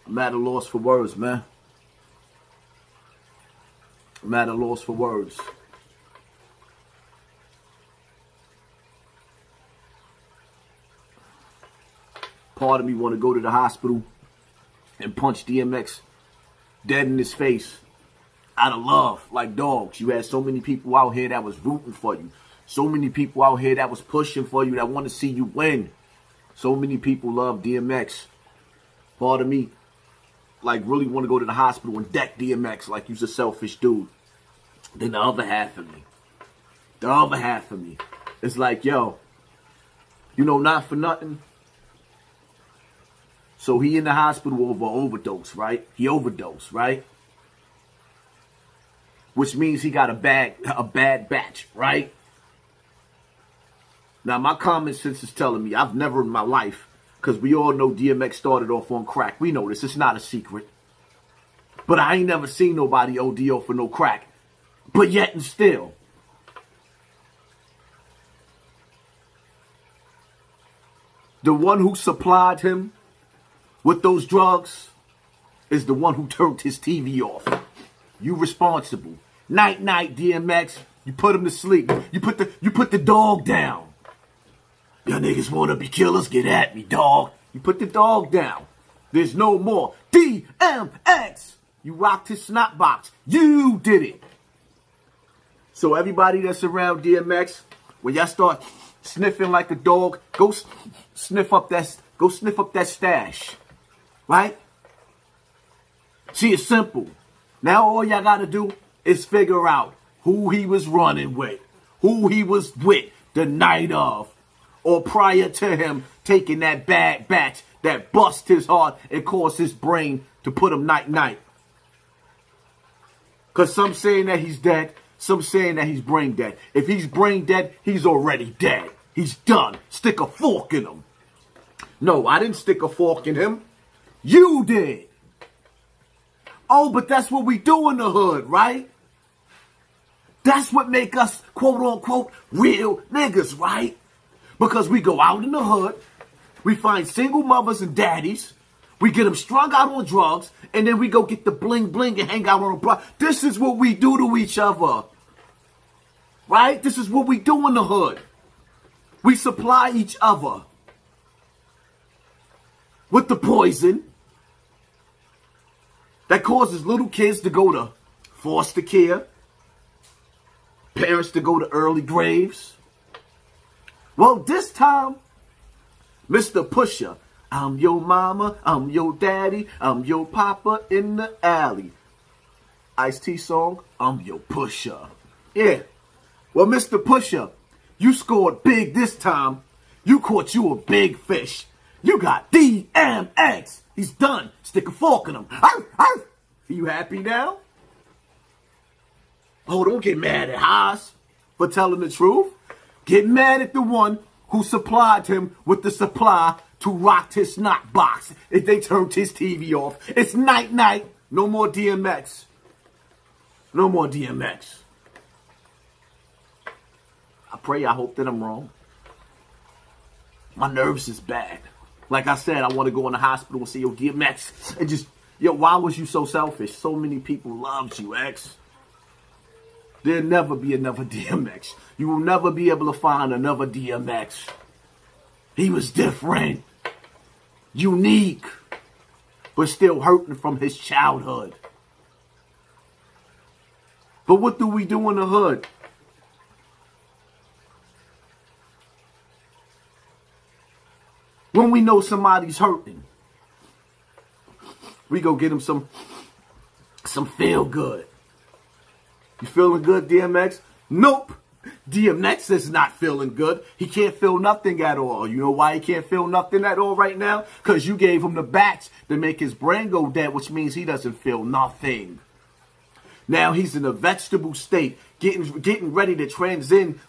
I'm at a loss for words, man. I'm at a loss for words. Part of me want to go to the hospital and punch DMX dead in his face out of love, like dogs. You had so many people out here that was rooting for you. So many people out here that was pushing for you, that want to see you win. So many people love DMX. Part of me, like, really want to go to the hospital and deck DMX like you's a selfish dude. Then the other half of me is like, yo, you know, not for nothing. So he in the hospital over overdose, right? He overdosed, right? Which means he got a bad batch, right? Now, my common sense is telling me I've never in my life, because we all know DMX started off on crack. We know this. It's not a secret. But I ain't never seen nobody OD off for no crack. But yet and still, the one who supplied him with those drugs is the one who turned his TV off. You responsible. Night, DMX. You put him to sleep. You put the dog down. Y'all niggas wanna be killers? Get at me, dog. You put the dog down. There's no more DMX. You rocked his snot box. You did it. So everybody that's around DMX, when y'all start sniffing like a dog, go sniff up that stash. Right? See, it's simple. Now all y'all gotta do is figure out who he was running with, who he was with the night of, or prior to him taking that bad batch that bust his heart and caused his brain to put him night. Because some saying that he's dead, some saying that he's brain dead. If he's brain dead, he's already dead. He's done. Stick a fork in him. No, I didn't stick a fork in him. You did. Oh, but that's what we do in the hood, right? That's what make us, quote unquote, real niggas, right? Because we go out in the hood, we find single mothers and daddies, we get them strung out on drugs, and then we go get the bling bling and hang out on the block. This is what we do to each other, right? This is what we do in the hood. We supply each other with the poison that causes little kids to go to foster care, parents to go to early graves. Well, this time, Mr. Pusher, I'm your mama, I'm your daddy, I'm your papa in the alley. Ice-T song, I'm your pusher. Yeah. Well, Mr. Pusher, you scored big this time. You caught you a big fish. You got DMX. He's done. Stick a fork in him. Arf, arf. Are you happy now? Oh, don't get mad at Haas for telling the truth. Get mad at the one who supplied him with the supply to rock his snot box if they turned his TV off. It's night. No more DMX. No more DMX. I hope that I'm wrong. My nerves is bad. Like I said, I want to go in the hospital and see your DMX. And just, yo, why was you so selfish? So many people loved you, X. There'll never be another DMX. You will never be able to find another DMX. He was different, unique, but still hurting from his childhood. But what do we do in the hood? When we know somebody's hurting, we go get him some feel good. You feeling good, DMX? Nope. DMX is not feeling good. He can't feel nothing at all. You know why he can't feel nothing at all right now? Because you gave him the batch to make his brain go dead, which means he doesn't feel nothing. Now he's in a vegetable state, getting ready to transcend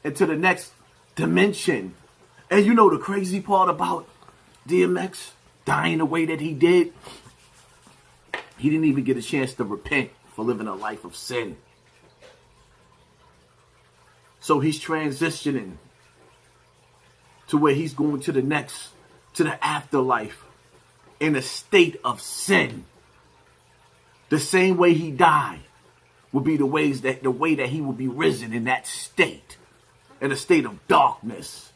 into the next dimension. And you know the crazy part about DMX dying the way that he did? He didn't even get a chance to repent for living a life of sin. So he's transitioning to where he's going to the afterlife in a state of sin. The same way he died would be the way that he would be risen in that state, in a state of darkness.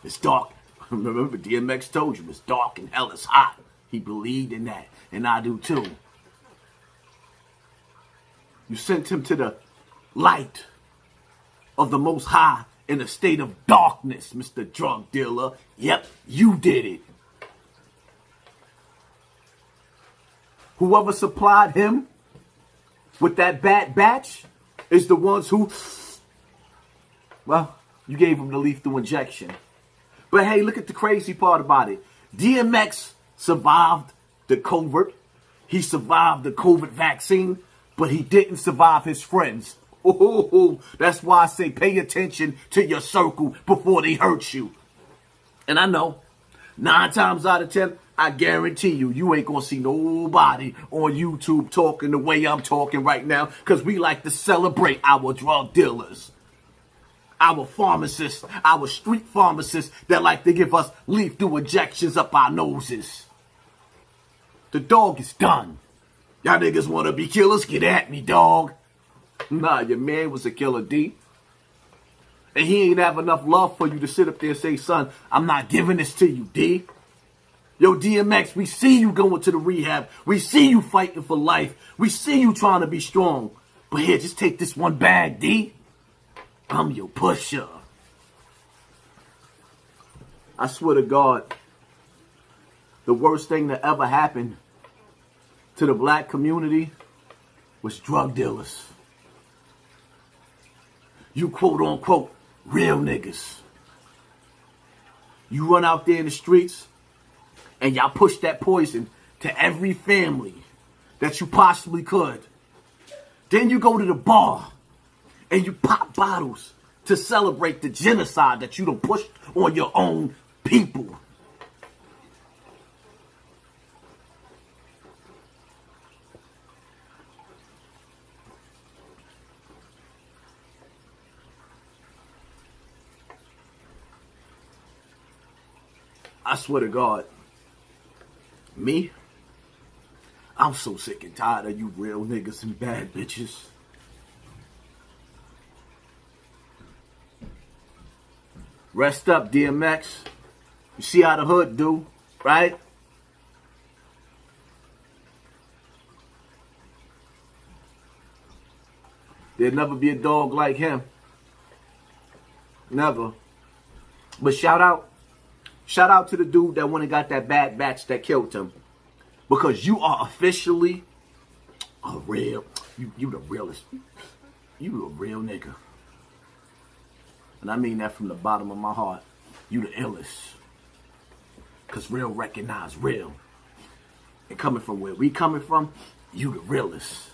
It's dark. Remember, DMX told you it's dark and hell is hot. He believed in that, and I do too. You sent him to the light of the Most High in a state of darkness, Mr. Drug Dealer. Yep, you did it. Whoever supplied him with that bad batch is the ones who, well, you gave him the lethal injection. But hey, look at the crazy part about it. DMX survived the COVID. He survived the COVID vaccine, but he didn't survive his friends. Oh, that's why I say pay attention to your circle before they hurt you. And I know, 9 times out of 10, I guarantee you ain't gonna see nobody on YouTube talking the way I'm talking right now, because we like to celebrate our drug dealers, our pharmacists, our street pharmacists that like to give us lethal injections up our noses. The dog is done. Y'all niggas wanna be killers? Get at me, dog. Nah, your man was a killer, D. And he ain't have enough love for you to sit up there and say, son, I'm not giving this to you, D. Yo, DMX, we see you going to the rehab. We see you fighting for life. We see you trying to be strong. But here, just take this one bag, D. I'm your pusher. I swear to God, the worst thing that ever happened to the black community was drug dealers. You quote unquote real niggas. You run out there in the streets and y'all push that poison to every family that you possibly could. Then you go to the bar and you pop bottles to celebrate the genocide that you done pushed on your own people. I swear to God, me, I'm so sick and tired of you real niggas and bad bitches. Rest up, DMX. You see how the hood do, right? There'll never be a dog like him. Never. But shout out to the dude that went and got that bad batch that killed him. Because you are officially a real, you the realest. You a real nigga. And I mean that from the bottom of my heart. You the illest. Because real recognize real. And coming from where we coming from, you the realest.